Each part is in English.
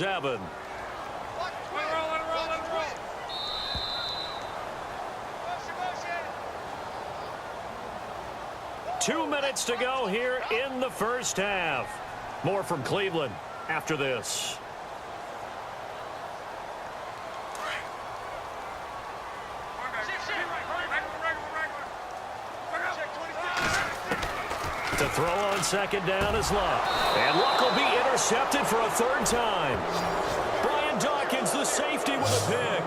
7. 2 minutes to go here in the first half. More from Cleveland after this. To throw on second down is Luck. And Luck will be intercepted for a third time. Brian Dawkins, the safety, with a pick.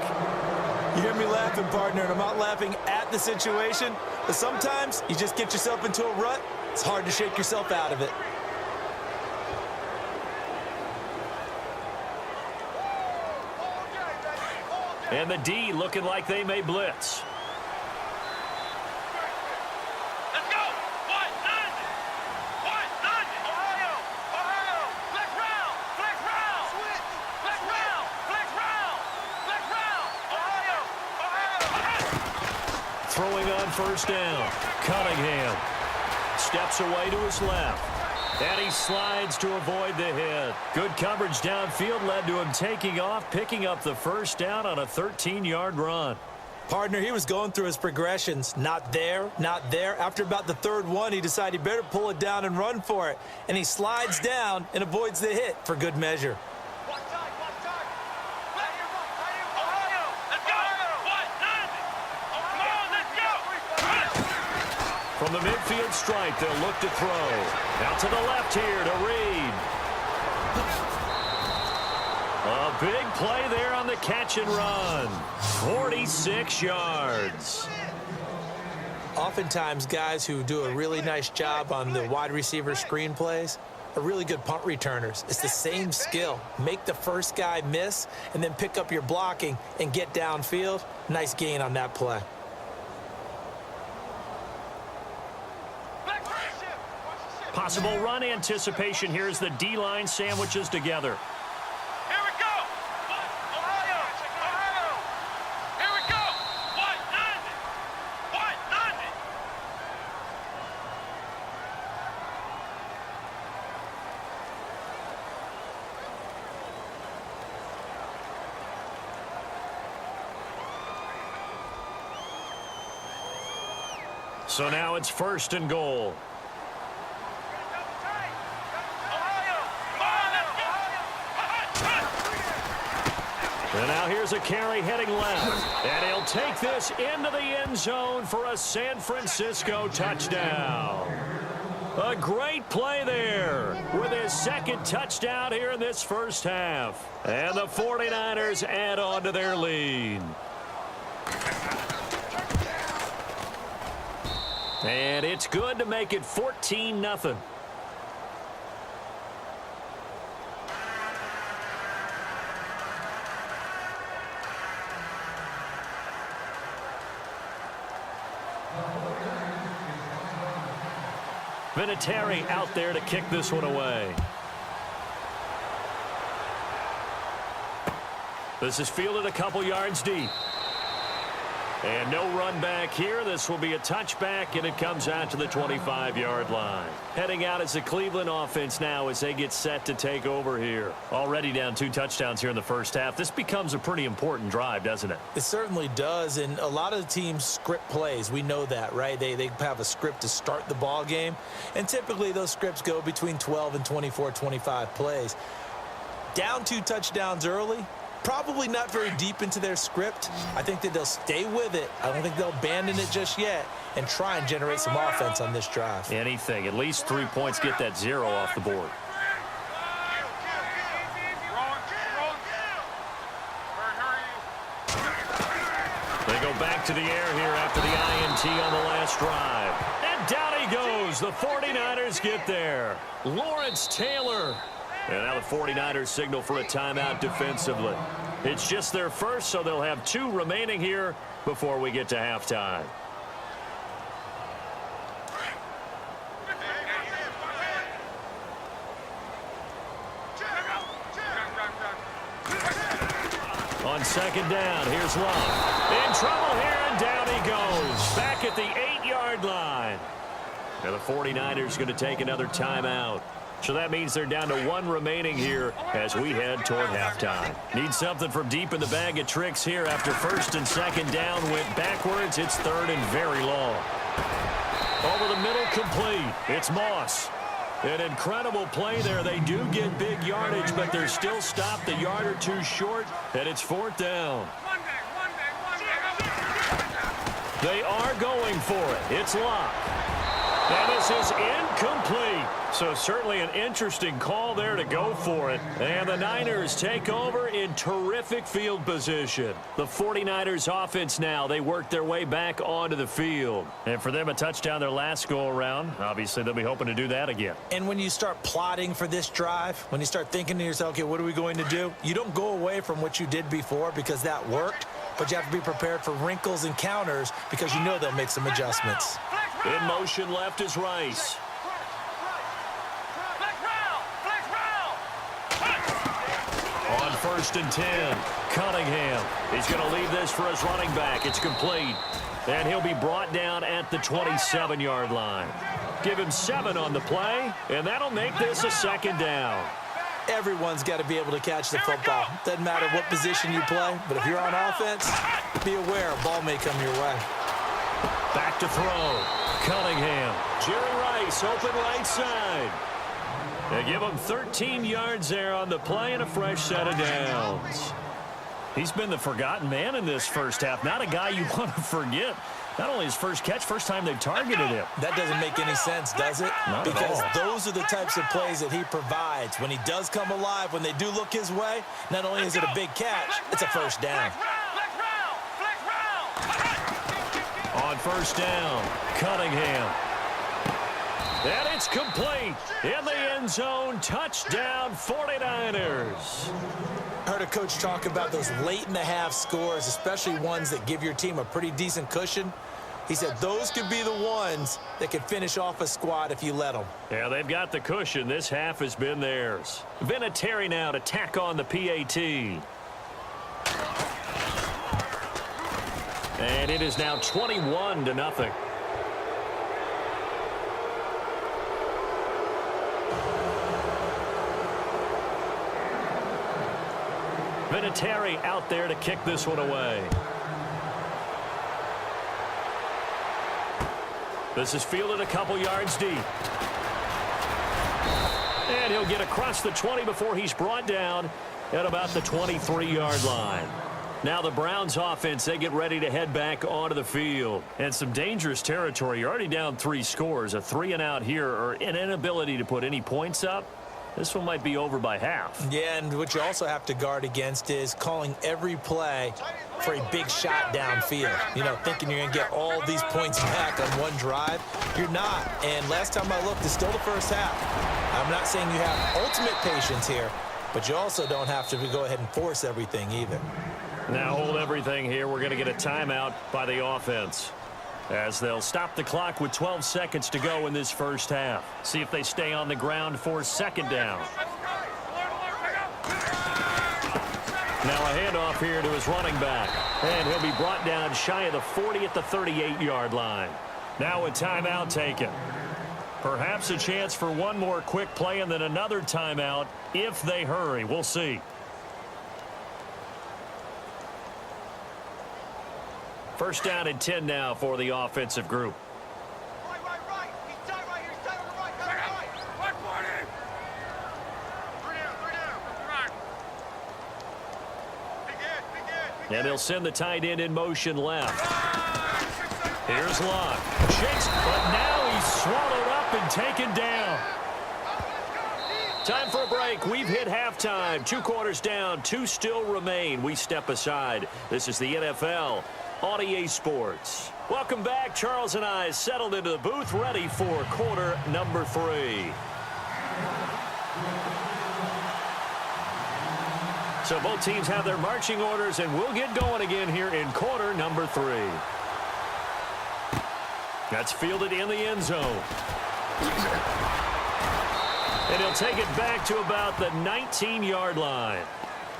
You hear me laughing, partner, and I'm not laughing at the situation, but sometimes you just get yourself into a rut. It's hard to shake yourself out of it. And the D looking like they may blitz. Let's go! White, 90! White, 90! Ohio! Ohio! Flex round! Flex round! Switch! Flex round! Flex round! Flex round! Ohio! Ohio! Throwing on first down. Cunningham steps away to his left. And he slides to avoid the hit. Good coverage downfield led to him taking off, picking up the first down on a 13-yard run. Partner, he was going through his progressions. Not there, not there. After about the third one, he decided he better pull it down and run for it. And he slides down and avoids the hit for good measure. Ohio! Let's go! White, 90! Come on, let's go! From the midfield stripe, they'll look to throw. Out to the left here to Reed. A big play there on the catch and run. 46 yards. Oftentimes, guys who do a really nice job on the wide receiver screen plays are really good punt returners. It's the same skill. Make the first guy miss and then pick up your blocking and get downfield. Nice gain on that play. Possible run anticipation here as the D-line sandwiches together. Here we go! Ohio! Ohio! Here we go! White, 90! White, 90! So now it's first and goal. And now here's a carry heading left. And he'll take this into the end zone for a San Francisco touchdown. A great play there with his second touchdown here in this first half. And the 49ers add on to their lead. And it's good to make it 14-0. Vinatieri out there to kick this one away. This is fielded a couple yards deep. And no run back here. This will be a touchback, and it comes out to the 25-yard line. Heading out as the Cleveland offense now as they get set to take over here. Already down 2 touchdowns here in the first half. This becomes a pretty important drive, doesn't it? It certainly does, and a lot of the teams script plays. We know that, right? They have a script to start the ball game, and typically those scripts go between 12 and 24, 25 plays. Down 2 touchdowns early, probably not very deep into their script. I think that they'll stay with it. I don't think they'll abandon it just yet and try and generate some offense on this drive. Anything. At least 3 points, get that 0 off the board. They go back to the air here after the INT on the last drive. And down he goes. The 49ers get there. Lawrence Taylor. And now the 49ers signal for a timeout defensively. It's just their first, so they'll have 2 remaining here before we get to halftime. On second down, here's Love. In trouble here, and down he goes. Back at the 8-yard line. Now the 49ers going to take another timeout. So that means they're down to 1 remaining here as we head toward halftime. Need something from deep in the bag of tricks here after first and second down went backwards. It's third and very long. Over the middle, complete. It's Moss. An incredible play there. They do get big yardage, but they're still stopped a yard or two short, and it's fourth down. They are going for it. It's locked. And this is incomplete. So certainly an interesting call there to go for it. And the Niners take over in terrific field position. The 49ers offense now, they work their way back onto the field. And for them, a touchdown their last go-around. Obviously, they'll be hoping to do that again. And when you start plotting for this drive, when you start thinking to yourself, okay, what are we going to do? You don't go away from what you did before because that worked. But you have to be prepared for wrinkles and counters because you know they'll make some adjustments. In motion left is Rice. On first and 10, Cunningham. He's going to leave this for his running back. It's complete. And he'll be brought down at the 27-yard line. Give him 7 on the play, and that'll make this a second down. Everyone's got to be able to catch the football. Doesn't matter what position you play, but if you're on offense, be aware a ball may come your way. Back to throw. Cunningham. Jerry Rice, open right side. They give him 13 yards there on the play and a fresh set of downs. He's been the forgotten man in this first half. Not a guy you want to forget. Not only his first catch, first time they've targeted him. That doesn't make any sense, does it? Not because at all. Those are the types of plays that he provides. When he does come alive, when they do look his way, not only is it a big catch, it's a first down. On first down, Cunningham. And it's complete. In the end zone, touchdown 49ers. I heard a coach talk about those late-in-the-half scores, especially ones that give your team a pretty decent cushion. He said those could be the ones that could finish off a squad if you let them. Yeah, they've got the cushion. This half has been theirs. Vinatieri now to tack on the PAT. And it is now 21-0. Vinatieri out there to kick this one away. This is fielded a couple yards deep. And he'll get across the 20 before he's brought down at about the 23-yard line. Now the Browns offense, they get ready to head back onto the field. And some dangerous territory. You're already down 3 scores. A 3-and-out here or an inability to put any points up. This one might be over by half. Yeah, and what you also have to guard against is calling every play for a big shot downfield. You know, thinking you're going to get all these points back on one drive. You're not. And last time I looked, it's still the first half. I'm not saying you have ultimate patience here, but you also don't have to go ahead and force everything either. Now hold everything here. We're going to get a timeout by the offense, as they'll stop the clock with 12 seconds to go in this first half. See if they stay on the ground for second down. Now a handoff here to his running back. And he'll be brought down shy of the 40 at the 38-yard line. Now a timeout taken. Perhaps a chance for one more quick play and then another timeout if they hurry. We'll see. First down and 10 now for the offensive group. Right. He's tight right here. He's tight on the right. Tight on the right. 140. 3 down. Big good. And they'll send the tight end in motion left. Here's Locke. Shakes, but now he's swallowed up and taken down. Time for a break. We've hit halftime. 2 quarters down. 2 still remain. We step aside. This is the NFL on EA Sports. Welcome back. Charles and I settled into the booth, ready for quarter number 3. So both teams have their marching orders, and we'll get going again here in quarter number 3. That's fielded in the end zone. And he'll take it back to about the 19-yard line.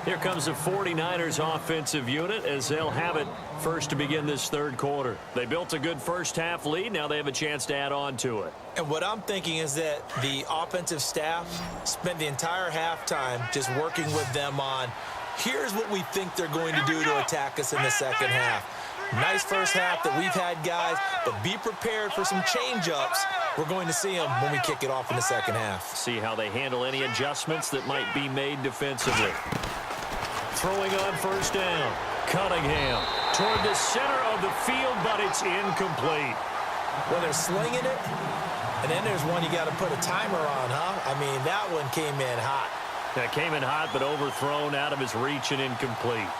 Here comes the 49ers offensive unit as they'll have it first to begin this third quarter. They built a good first-half lead. Now they have a chance to add on to it. And what I'm thinking is that the offensive staff spent the entire halftime just working with them on, here's what we think they're going to do to attack us in the second half. Nice first half that we've had, guys, but be prepared for some change-ups. We're going to see them when we kick it off in the second half. See how they handle any adjustments that might be made defensively. Throwing on first down. Cunningham toward the center of the field, but it's incomplete. Well, they're slinging it, and then there's one you got to put a timer on, huh? I mean, that one came in hot. That came in hot, but overthrown out of his reach and incomplete.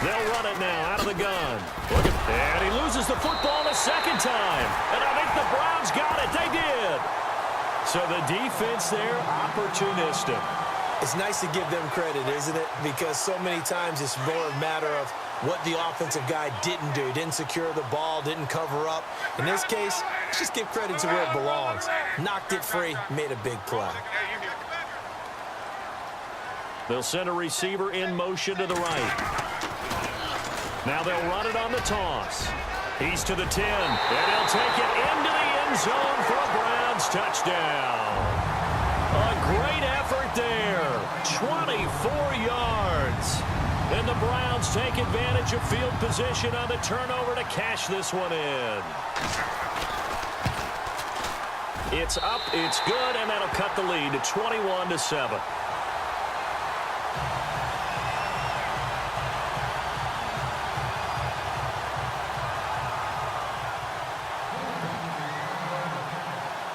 They'll run it now out of the gun. And he loses the football the second time. And I think the Browns got it. They did. So the defense there, opportunistic. It's nice to give them credit, isn't it? Because so many times it's more a matter of what the offensive guy didn't do. Didn't secure the ball, didn't cover up. In this case, let's just give credit to where it belongs. Knocked it free, made a big play. They'll send a receiver in motion to the right. Now they'll run it on the toss. He's to the 10, and he'll take it into the end zone for a Browns touchdown. A great effort there. 24 yards. And the Browns take advantage of field position on the turnover to cash this one in. It's up, it's good, and that'll cut the lead to 21-7.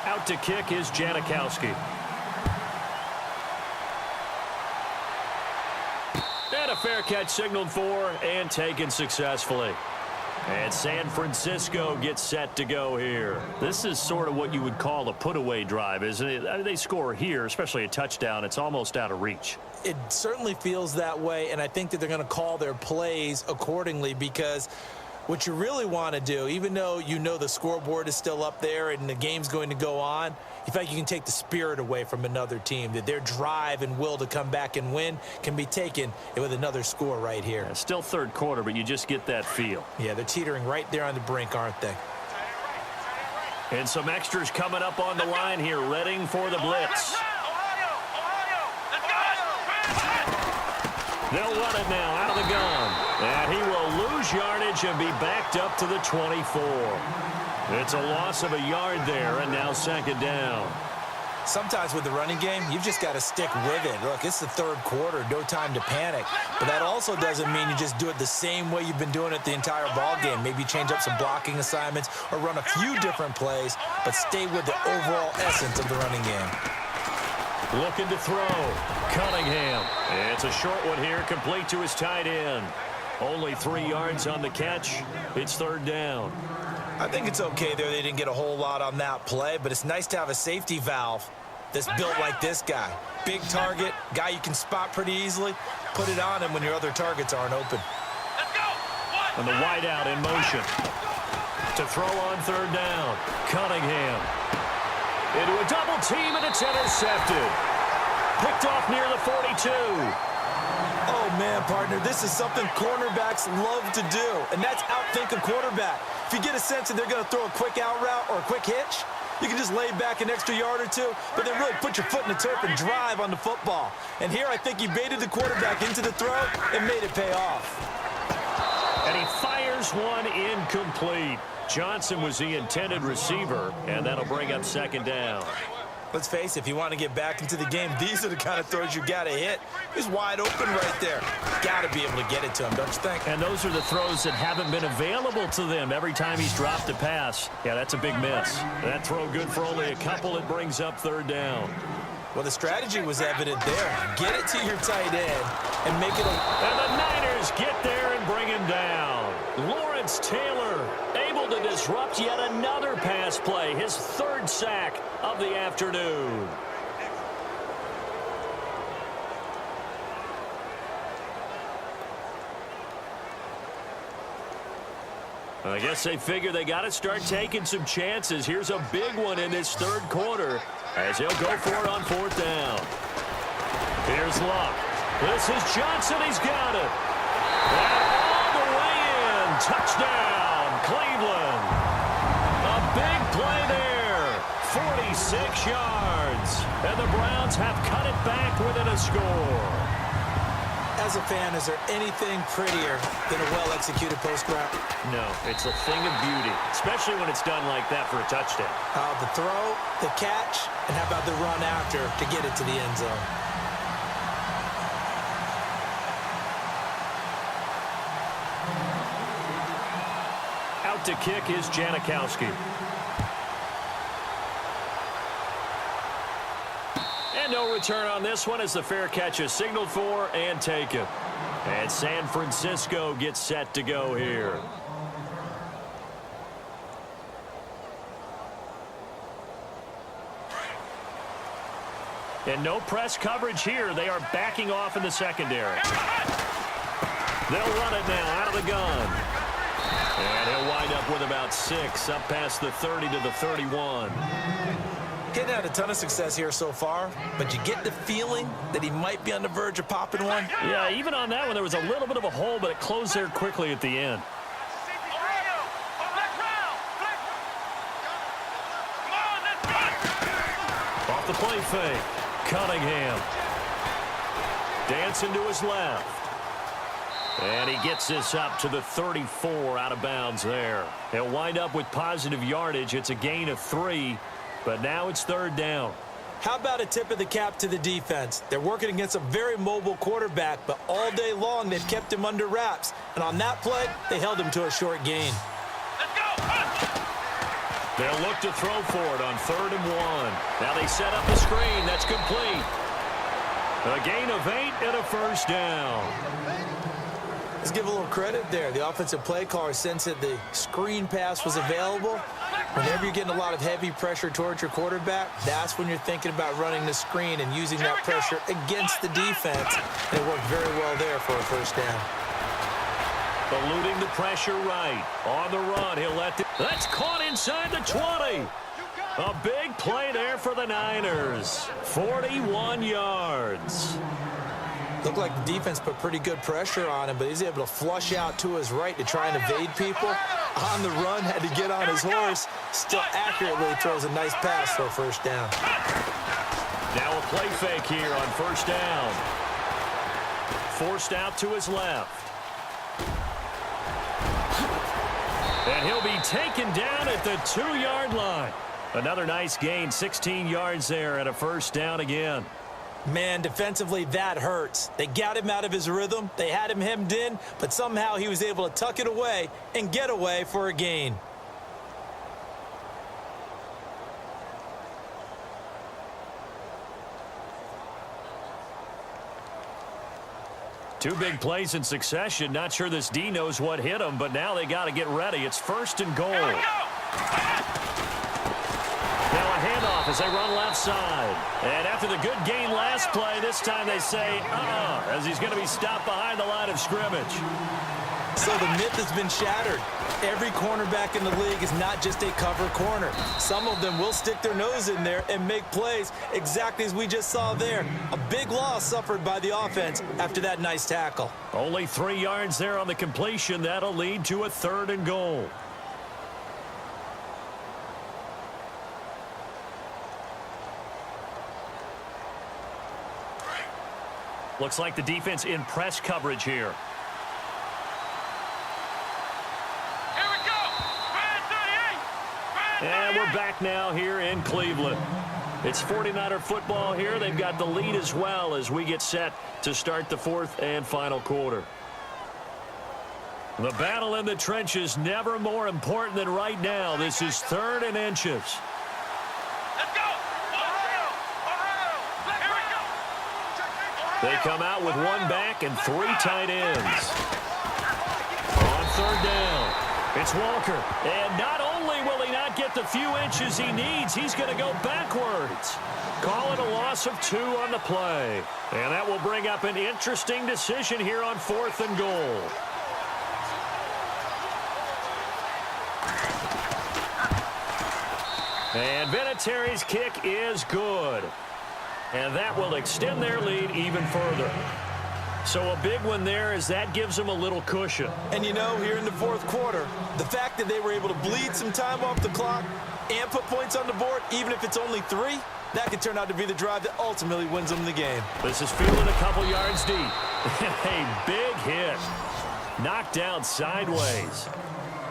Out to kick is Janikowski. And a fair catch signaled for and taken successfully. And San Francisco gets set to go here. This is sort of what you would call a put-away drive, isn't it? I mean, they score here, especially a touchdown. It's almost out of reach. It certainly feels that way, and I think that they're going to call their plays accordingly because what you really want to do, even though you know the scoreboard is still up there and the game's going to go on, in fact, you can take the spirit away from another team, that their drive and will to come back and win can be taken with another score right here. Yeah, still third quarter, but you just get that feel. Yeah, they're teetering right there on the brink, aren't they? And some extras coming up on the line here, readying for the blitz. They'll run it now out of the gun. And he will lose yardage and be backed up to the 24. It's a loss of a yard there, and now second down. Sometimes with the running game, you've just got to stick with it. Look, it's the third quarter, no time to panic. But that also doesn't mean you just do it the same way you've been doing it the entire ball game. Maybe change up some blocking assignments or run a few different plays, but stay with the overall essence of the running game. Looking to throw. Cunningham. It's a short one here, complete to his tight end. Only 3 yards on the catch. It's third down. I think it's okay there. They didn't get a whole lot on that play, but it's nice to have a safety valve that's built like this guy. Big target, guy you can spot pretty easily. Put it on him when your other targets aren't open. And the wideout in motion. To throw on third down. Cunningham. Into a double team, and it's intercepted. Picked off near the 42. Oh, man, partner, this is something cornerbacks love to do, and that's outthink a quarterback. If you get a sense that they're going to throw a quick out route or a quick hitch, you can just lay back an extra yard or two, but then really put your foot in the turf and drive on the football. And here I think he baited the quarterback into the throw and made it pay off. And he fires one incomplete. Johnson was the intended receiver, and that'll bring up second down. Let's face it, if you want to get back into the game, these are the kind of throws you got to hit. He's wide open right there. Got to be able to get it to him, don't you think? And those are the throws that haven't been available to them every time he's dropped a pass. Yeah, that's a big miss. That throw good for only a couple. It brings up third down. Well, the strategy was evident there. Get it to your tight end and make it a... And the Niners get there and bring him down. Lawrence Taylor able to disrupt yet another pass play. His third sack of the afternoon. I guess they figure they got to start taking some chances. Here's a big one in this third quarter as he'll go for it on fourth down. Here's Luck. This is Johnson. He's got it. And all the way in. Touchdown, Cleveland. A big play there. 46 yards. And the Browns have cut it back within a score. As a fan, is there anything prettier than a well-executed post route? No, it's a thing of beauty, especially when it's done like that for a touchdown. The throw, the catch, and how about the run after to get it to the end zone? Out to kick is Janikowski. And no return on this one as the fair catch is signaled for and taken. And San Francisco gets set to go here. And no press coverage here. They are backing off in the secondary. They'll run it now out of the gun. And he'll wind up with about 6 up past the 30 to the 31. Getting had a ton of success here so far, but you get the feeling that he might be on the verge of popping one. Yeah, even on that one, there was a little bit of a hole, but it closed there quickly at the end. Off the play fake, Cunningham. Dancing to his left. And he gets this up to the 34 out of bounds there. He'll wind up with positive yardage. It's a gain of 3. But now it's third down. How about a tip of the cap to the defense? They're working against a very mobile quarterback, but all day long they've kept him under wraps. And on that play, they held him to a short gain. They'll look to throw for it on 3rd and 1. Now they set up the screen. That's complete. A gain of 8 and a first down. Let's give a little credit there. The offensive play caller sensed that the screen pass was available. Whenever you're getting a lot of heavy pressure towards your quarterback, that's when you're thinking about running the screen and using that pressure against the defense. And it worked very well there for a first down. Eluding the pressure right. On the run, he'll let the... That's caught inside the 20. A big play there for the Niners. 41 yards. Looked like the defense put pretty good pressure on him, but he's able to flush out to his right to try and evade people. On the run, had to get on his horse. Still accurately throws a nice pass for a first down. Now a play fake here on first down. Forced out to his left. And he'll be taken down at the 2-yard line. Another nice gain, 16 yards there and a first down again. Man, defensively, that hurts. They got him out of his rhythm. They had him hemmed in, but somehow he was able to tuck it away and get away for a gain. Two big plays in succession. Not sure this D knows what hit him, but now they got to get ready. It's 1st and goal. Now a handoff as they run left side. And after the good gain last play, this time they say, as he's going to be stopped behind the line of scrimmage. So the myth has been shattered. Every cornerback in the league is not just a cover corner. Some of them will stick their nose in there and make plays exactly as we just saw there. A big loss suffered by the offense after that nice tackle. Only 3 yards there on the completion. That'll lead to a 3rd and goal. Looks like the defense in press coverage here. And we're back now here in Cleveland. It's 49er football here. They've got the lead as well as we get set to start the 4th and final quarter. The battle in the trenches never more important than right now. This is 3rd and inches. Let's go! They come out with 1 back and 3 tight ends. On 3rd down, it's Walker. And not only will he not get the few inches he needs, he's going to go backwards. Call it a loss of 2 on the play. And that will bring up an interesting decision here on 4th and goal. And Vinatieri's kick is good. And that will extend their lead even further. So a big one there as that gives them a little cushion. And you know, here in the fourth quarter, the fact that they were able to bleed some time off the clock and put points on the board, even if it's only 3, that could turn out to be the drive that ultimately wins them the game. This is fielded a couple yards deep. A big hit. Knocked down sideways.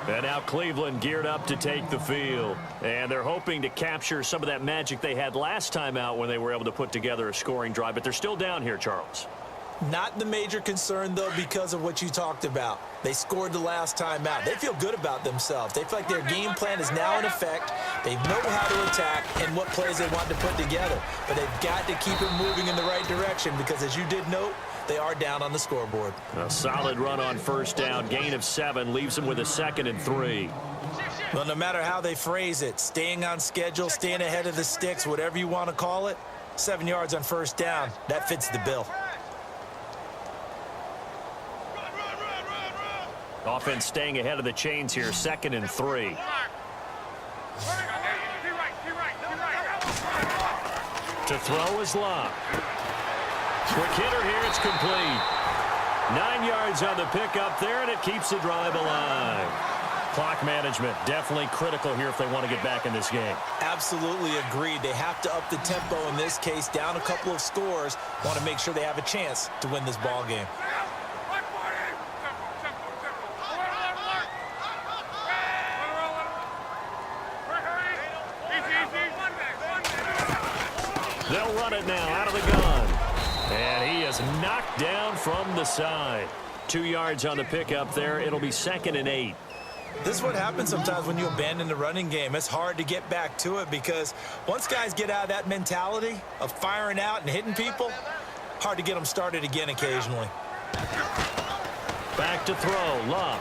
And now Cleveland geared up to take the field. And they're hoping to capture some of that magic they had last time out when they were able to put together a scoring drive. But they're still down here, Charles. Not the major concern, though, because of what you talked about. They scored the last time out. They feel good about themselves. They feel like their game plan is now in effect. They know how to attack and what plays they want to put together. But they've got to keep it moving in the right direction because, as you did note, they are down on the scoreboard. A solid run on first down. Gain of 7 leaves them with a 2nd and 3. Well, no matter how they phrase it, staying on schedule, staying ahead of the sticks, whatever you want to call it, 7 yards on first down, that fits the bill. Offense staying ahead of the chains here, 2nd and 3. To throw is Locke. Quick hitter here, it's complete. 9 yards on the pickup there, and it keeps the drive alive. Clock management, definitely critical here if they want to get back in this game. Absolutely agreed. They have to up the tempo in this case, down a couple of scores. Want to make sure they have a chance to win this ball game. They'll run it now out of the gun. And he is knocked down from the side. 2 yards on the pickup there. It'll be 2nd and 8. This is what happens sometimes when you abandon the running game. It's hard to get back to it because once guys get out of that mentality of firing out and hitting people, hard to get them started again occasionally. Back to throw, Love.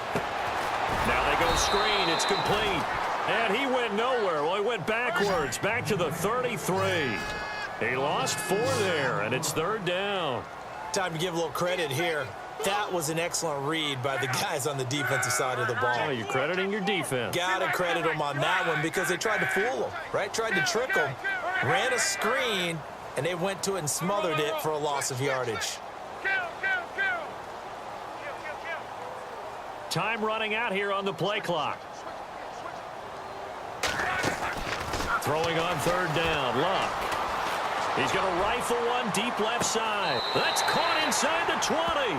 Now they go screen, it's complete. And he went nowhere. Well, he went backwards, back to the 33. He lost 4 there, and it's 3rd down. Time to give a little credit here. That was an excellent read by the guys on the defensive side of the ball. Oh, you're crediting your defense. Got to credit them on that one because they tried to fool them, right? Tried to trick them, ran a screen, and they went to it and smothered it for a loss of yardage. Time running out here on the play clock. Throwing on 3rd down, Luck. He's going to rifle one deep left side. That's caught inside the 20.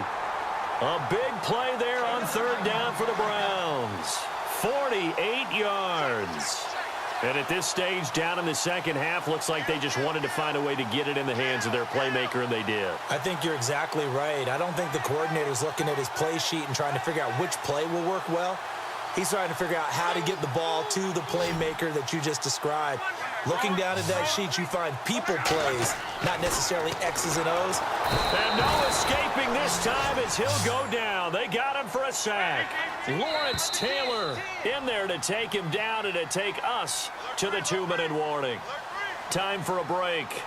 A big play there on 3rd down for the Browns. 48 yards. And at this stage, down in the second half, looks like they just wanted to find a way to get it in the hands of their playmaker, and they did. I think you're exactly right. I don't think the coordinator's looking at his play sheet and trying to figure out which play will work well. He's trying to figure out how to get the ball to the playmaker that you just described. Looking down at that sheet, you find people plays, not necessarily X's and O's. And no escaping this time as he'll go down. They got him for a sack. Lawrence Taylor in there to take him down and to take us to the 2-minute warning. Time for a break.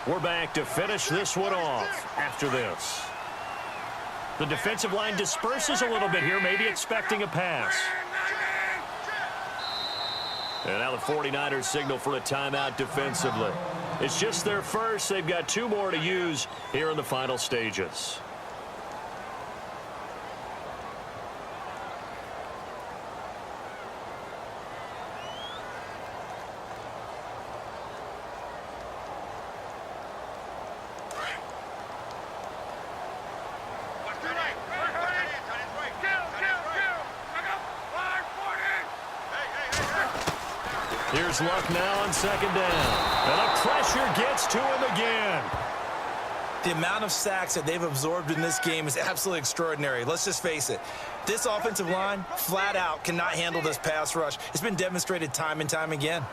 We're back to finish this one off after this. The defensive line disperses a little bit here, maybe expecting a pass. And now the 49ers signal for a timeout defensively. It's just their first. They've got 2 more to use here in the final stages. Here's Luck now on 2nd down. And the pressure gets to him again. The amount of sacks that they've absorbed in this game is absolutely extraordinary. Let's just face it. This offensive line, flat out, cannot handle this pass rush. It's been demonstrated time and time again.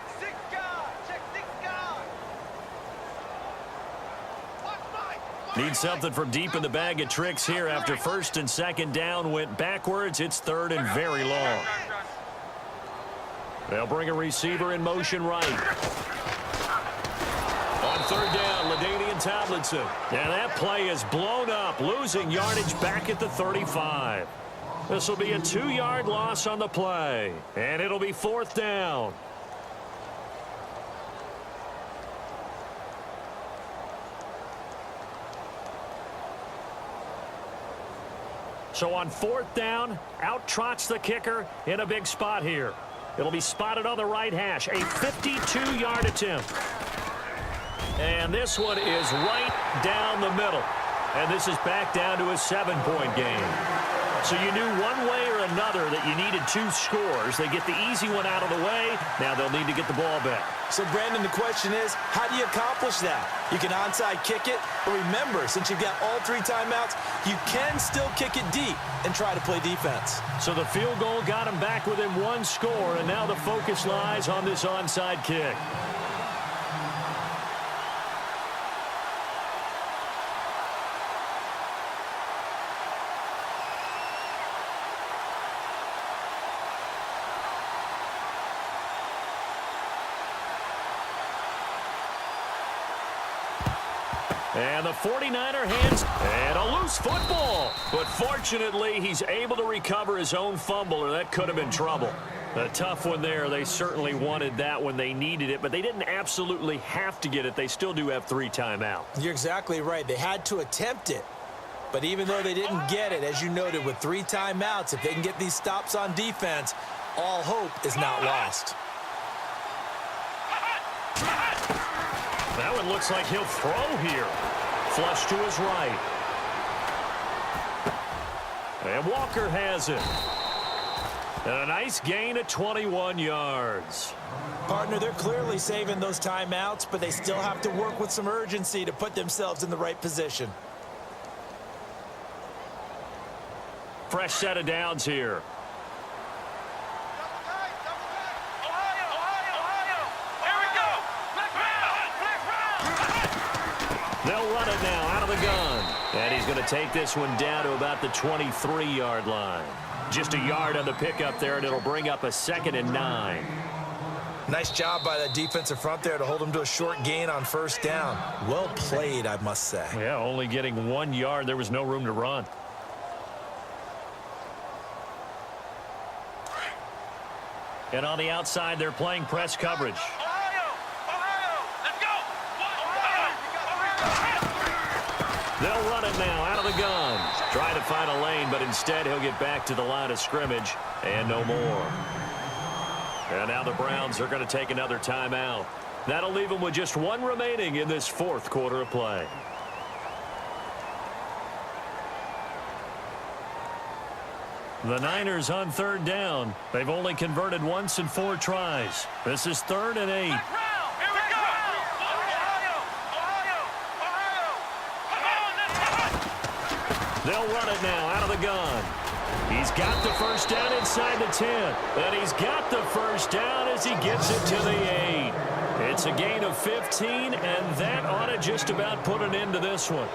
Need something from deep in the bag of tricks here after 1st and 2nd down went backwards. It's 3rd and very long. They'll bring a receiver in motion right. On 3rd down, LaDainian Tomlinson. And that play is blown up, losing yardage back at the 35. This will be a 2-yard loss on the play. And it'll be 4th down. So on 4th down, out trots the kicker in a big spot here. It'll be spotted on the right hash, a 52-yard attempt. And this one is right down the middle. And this is back down to a 7-point game. So you knew one way or another that you needed 2 scores. They get the easy one out of the way. Now they'll need to get the ball back. So, Brandon, the question is, how do you accomplish that? You can onside kick it, but remember, since you've got all 3 timeouts, you can still kick it deep and try to play defense. So the field goal got him back within 1 score, and now the focus lies on this onside kick. And the 49er hands and a loose football. But fortunately, he's able to recover his own fumble, or that could have been trouble. A tough one there. They certainly wanted that when they needed it, but they didn't absolutely have to get it. They still do have 3 timeouts. You're exactly right. They had to attempt it. But even though they didn't get it, as you noted, with 3 timeouts, if they can get these stops on defense, all hope is not lost. That one looks like he'll throw here. Flush to his right. And Walker has it. And a nice gain of 21 yards. Partner, they're clearly saving those timeouts, but they still have to work with some urgency to put themselves in the right position. Fresh set of downs here. They'll run it now out of the gun. And he's going to take this one down to about the 23-yard line. Just a yard on the pickup there, and it'll bring up a 2nd and 9. Nice job by that defensive front there to hold him to a short gain on 1st down. Well played, I must say. Yeah, only getting 1 yard. There was no room to run. And on the outside, they're playing press coverage. They'll run it now out of the gun. Try to find a lane, but instead he'll get back to the line of scrimmage and no more. And now the Browns are going to take another timeout. That'll leave them with just 1 remaining in this 4th quarter of play. The Niners on 3rd down. They've only converted once in 4 tries. This is 3rd and 8. They'll run it now out of the gun. He's got the 1st down inside the 10. And he's got the 1st down as he gets it to the 8. It's a gain of 15, and that ought to just about put an end to this one.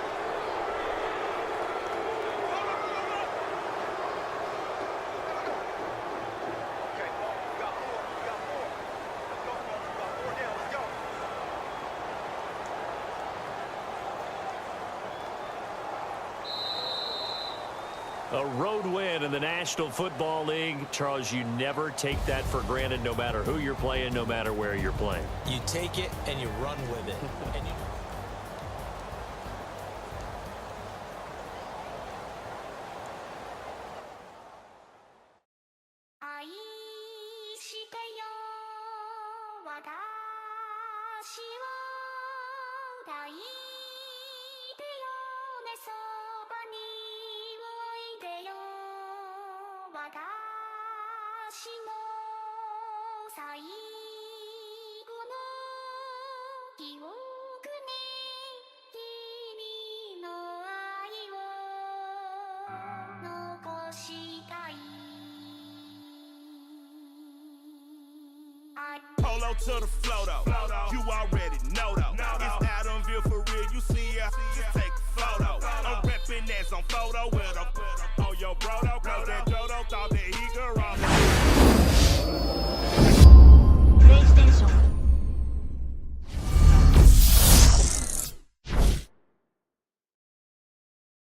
A road win in the National Football League. Charles, you never take that for granted no matter who you're playing, no matter where you're playing. You take it and you run with it. And you... Polo to the flow though. You already know though. It's Adamville for real. You see ya, just take a photo. I'm reppin' as on photo with a